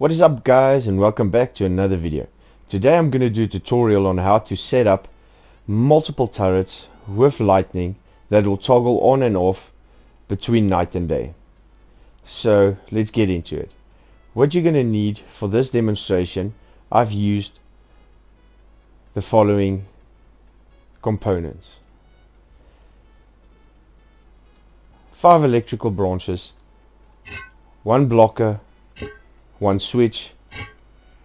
What is up guys, and welcome back to another video. Today I'm going to do a tutorial on how to set up multiple turrets with lightning that will toggle on and off between night and day. So let's get into it. What you're going to need for this demonstration, I've used the following components: 5 electrical branches, 1 blocker, 1 switch,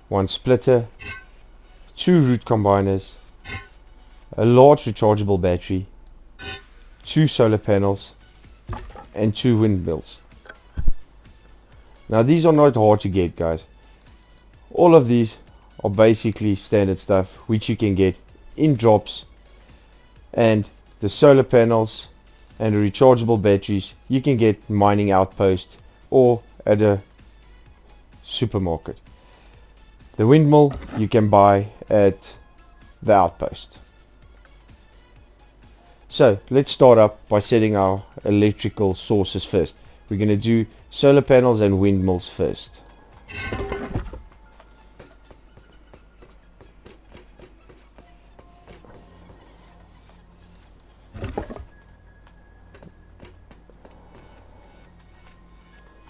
1 splitter, 2 root combiners, a large rechargeable battery, 2 solar panels, and 2 windmills. Now these are not hard to get, guys. All of these are basically standard stuff which you can get in drops, and the solar panels and the rechargeable batteries you can get mining outpost or at a supermarket. The windmill you can buy at the outpost. So let's start up by setting our electrical sources first. We're going to do solar panels and windmills first.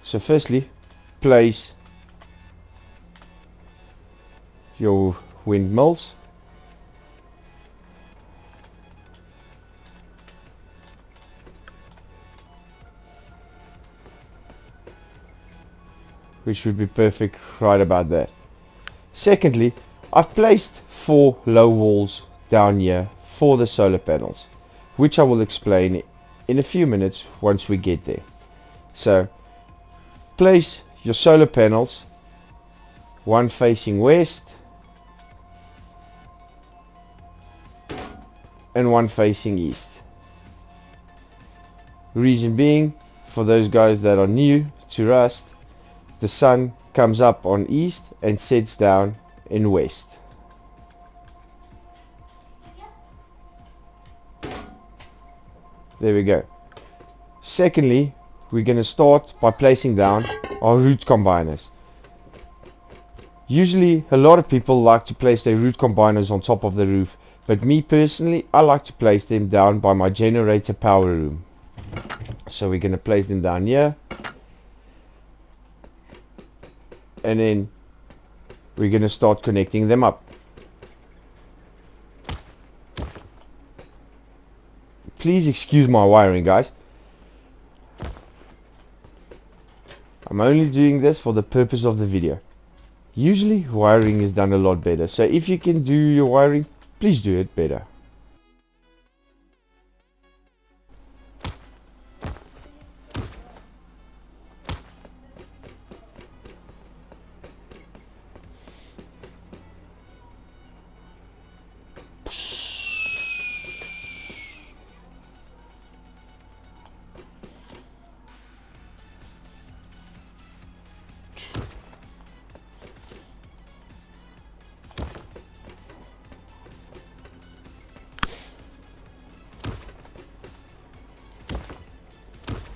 So firstly, place your windmills. Which should be perfect right about there. Secondly, I've placed 4 low walls down here for the solar panels, which I will explain in a few minutes once we get there. So place your solar panels, one facing west and one facing east. Reason being, for those guys that are new to Rust, the sun comes up on east and sets down in west. There we go. Secondly, we're going to start by placing down our root combiners. Usually a lot of people like to place their root combiners on top of the roof, but me personally, I like to place them down by my generator power room. So we're going to place them down here, and then we're going to start connecting them up. Please excuse my wiring, guys. I'm only doing this for the purpose of the video. Usually wiring is done a lot better, so if you can do your wiring, please do it better.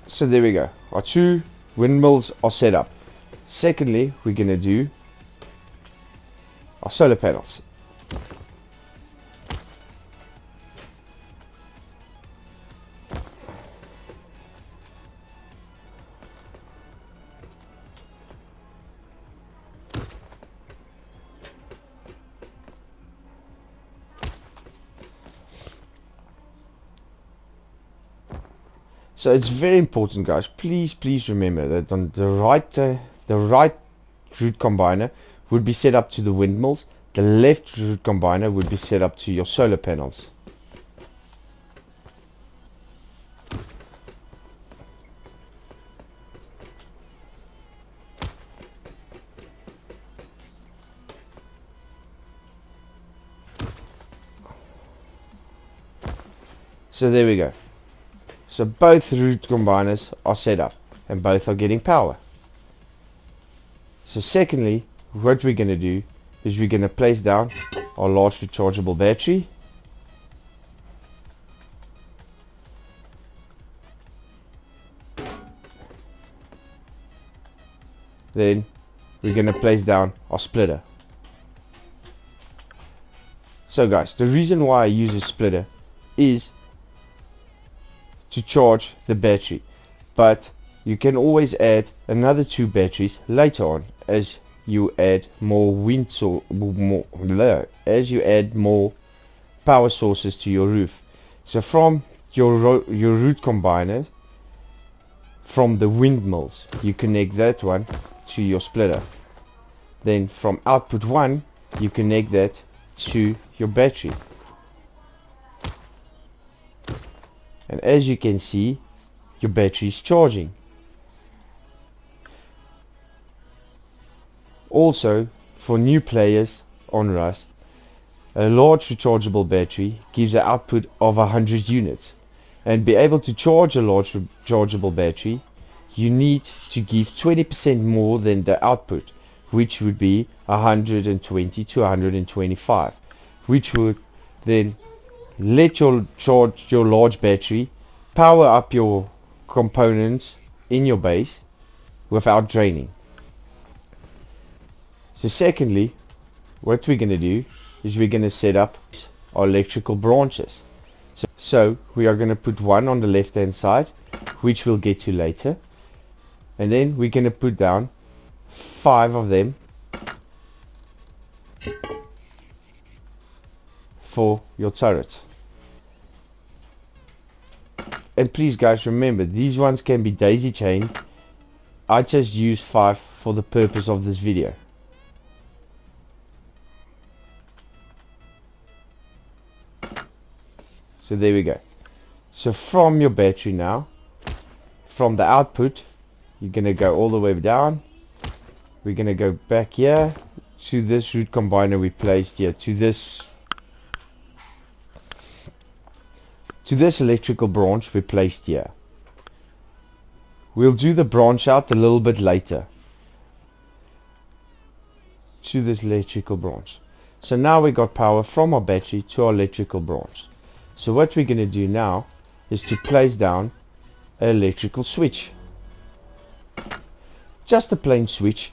So there we go, our 2 windmills are set up. Secondly, we're going to do our solar panels. So it's very important, guys, please remember that on the right root combiner would be set up to the windmills, the left root combiner would be set up to your solar panels. So there we go. So both root combiners are set up and both are getting power. So secondly, what we're going to do is we're going to place down our large rechargeable battery. Then we're going to place down our splitter. So guys, the reason why I use a splitter is to charge the battery, but you can always add another 2 batteries later on as you add more as you add more power sources to your roof. So from your root combiner, from the windmills, you connect that one to your splitter. Then from output 1, you connect that to your battery. And as you can see, your battery is charging. Also, for new players on Rust, a large rechargeable battery gives an output of 100 units. And be able to charge a large rechargeable battery, you need to give 20% more than the output, which would be 120 to 125, which would then let your large battery power up your components in your base without draining. So secondly, what we're going to do is we're going to set up our electrical branches. So we are going to put one on the left hand side, which we'll get to later, and then we're going to put down 5 of them for your turret. And please guys, remember, these ones can be daisy chained. I just use 5 for the purpose of this video. So there we go. So from your battery now, from the output, you're going to go all the way down. We're going to go back here to this root combiner we placed here, to this electrical branch we placed here. We'll do the branch out a little bit later. To this electrical branch. So now we got power from our battery to our electrical branch. So what we're going to do now is to place down an electrical switch. Just a plain switch.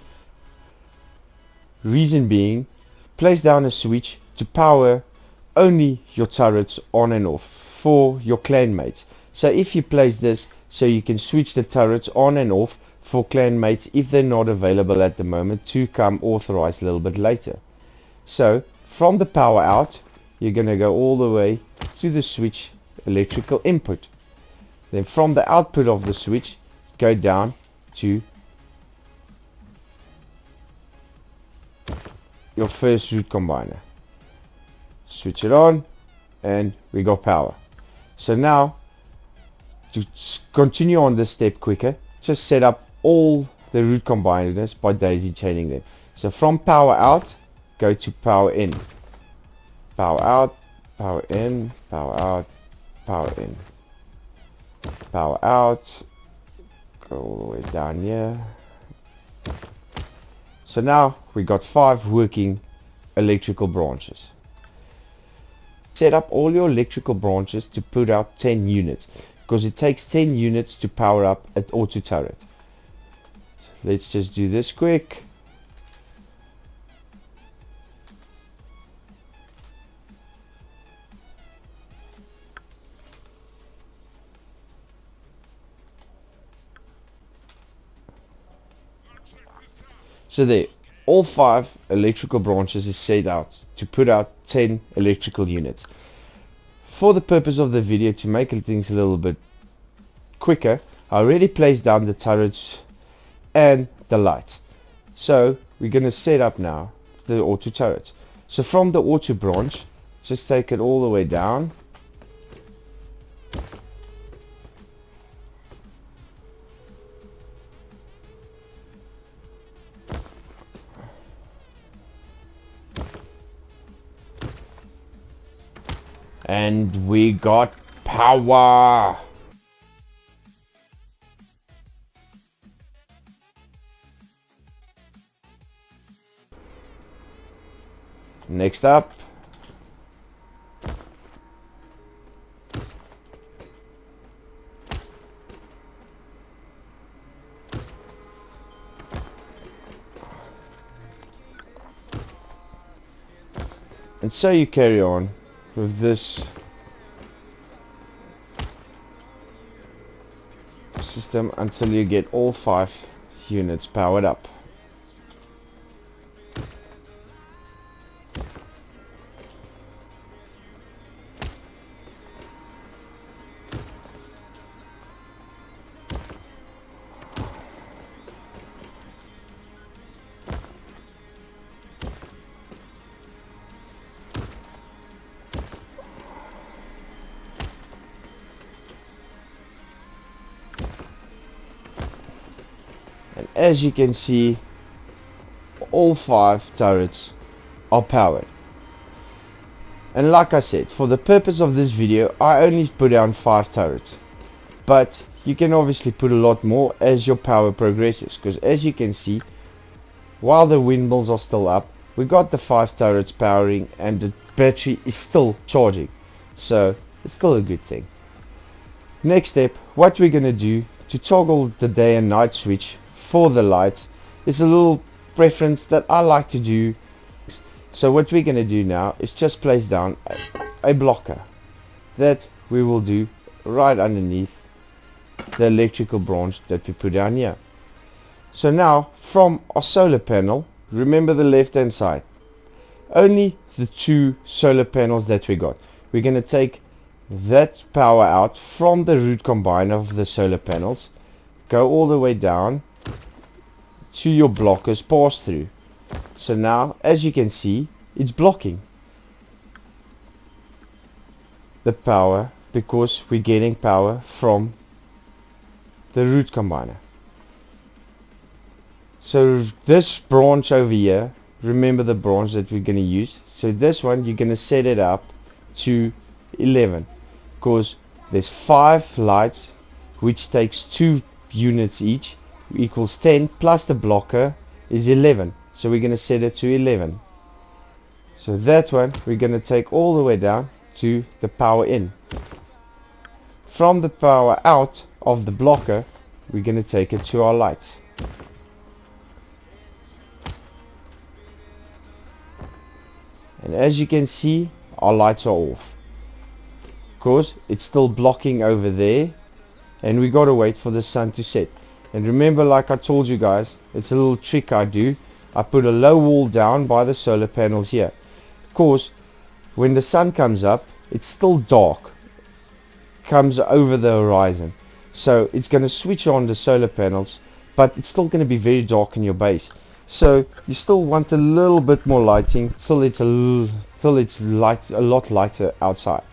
Reason being, place down a switch to power only your turrets on and off for your clan mates. So if you place this, so you can switch the turrets on and off for clan mates if they're not available at the moment to come authorized a little bit later. So from the power out, you're going to go all the way to the switch electrical input. Then from the output of the switch, go down to your first root combiner. Switch it on and we got power. So now to continue on this step quicker, just set up all the root combiners by daisy chaining them. So from power out, go to power in. Power out, power in, power out, power in. Power out, go all the way down here. So now we got 5 working electrical branches. Set up all your electrical branches to put out 10 units, because it takes 10 units to power up an auto turret. Let's just do this quick. So there, all 5 electrical branches is set out to put out 10 electrical units. For the purpose of the video, to make things a little bit quicker, I already placed down the turrets and the lights. So we're going to set up now the auto turrets. So from the auto branch, just take it all the way down. And we got power. Next up, And so you carry on with this system until you get all 5 units powered up. And as you can see, all 5 turrets are powered. And like I said, for the purpose of this video, I only put down 5 turrets. But you can obviously put a lot more as your power progresses. Because as you can see, while the windmills are still up, we got the 5 turrets powering and the battery is still charging. So it's still a good thing. Next step, what we're going to do to toggle the day and night switch for the lights is a little preference that I like to do. So what we're going to do now is just place down a blocker that we will do right underneath the electrical branch that we put down here. So now from our solar panel, remember the left hand side, only the 2 solar panels that we got. We're going to take that power out from the root combiner of the solar panels, go all the way down to your blockers pass through. So now as you can see, it's blocking the power because we're getting power from the root combiner. So this branch over here, remember the branch that we're going to use. So this one you're going to set it up to 11 because there's 5 lights which takes 2 units each equals 10 plus the blocker is 11. So we're going to set it to 11. So that one we're going to take all the way down to the power in. From the power out of the blocker we're going to take it to our lights. And as you can see, our lights are off because it's still blocking over there and we got to wait for the sun to set. And remember, like I told you guys, it's a little trick I do. I put a low wall down by the solar panels here because when the sun comes up it's still dark, comes over the horizon, so it's going to switch on the solar panels but it's still going to be very dark in your base. So you still want a little bit more lighting till it's a lot lighter outside.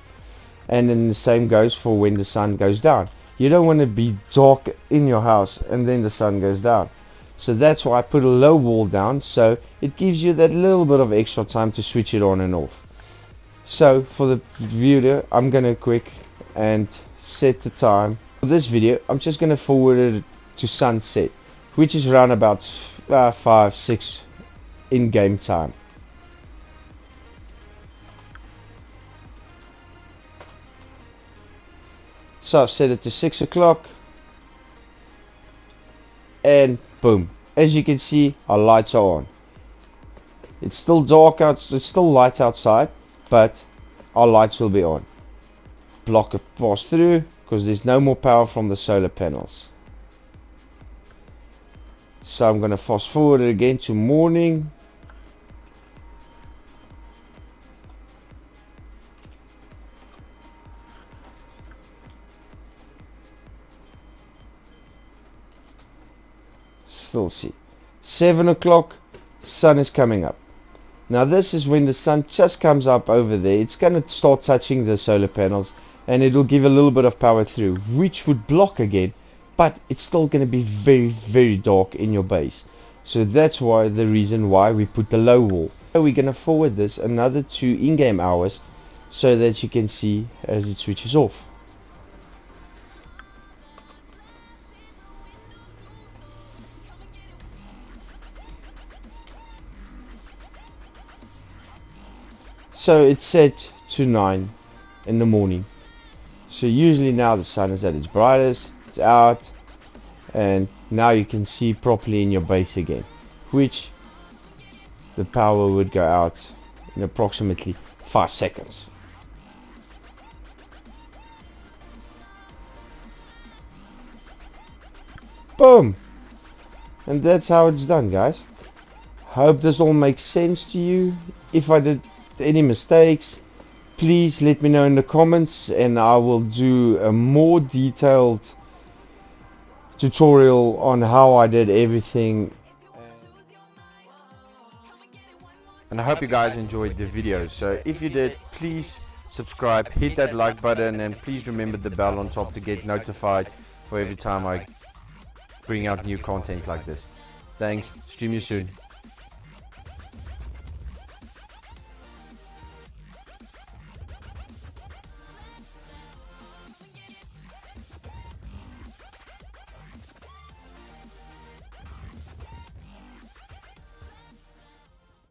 And then the same goes for when the sun goes down. You don't want to be dark in your house and then the sun goes down. So that's why I put a low wall down, so it gives you that little bit of extra time to switch it on and off. So for the video, I'm going to quick and set the time. For this video, I'm just going to forward it to sunset, which is around about 5-6 in-game time. So I've set it to 6 o'clock and boom, as you can see our lights are on. It's still dark out, it's still light outside, but our lights will be on. Blocker pass through because there's no more power from the solar panels. So I'm going to fast forward it again to morning. Still see 7 o'clock, sun is coming up. Now this is when the sun just comes up over there. It's going to start touching the solar panels and it will give a little bit of power through, which would block again, but it's still going to be very dark in your base. So that's why the reason why we put the low wall. So we're going to forward this another 2 in-game hours so that you can see as it switches off. So it's set to 9 in the morning. So usually now the sun is at its brightest, it's out, and now you can see properly in your base again, which the power would go out in approximately 5 seconds. Boom! And that's how it's done, guys. Hope this all makes sense to you. If I did any mistakes, please let me know in the comments and I will do a more detailed tutorial on how I did everything. And I hope you guys enjoyed the video. So if you did, please subscribe, hit that like button, and please remember the bell on top to get notified for every time I bring out new content like this. Thanks. Stream you soon.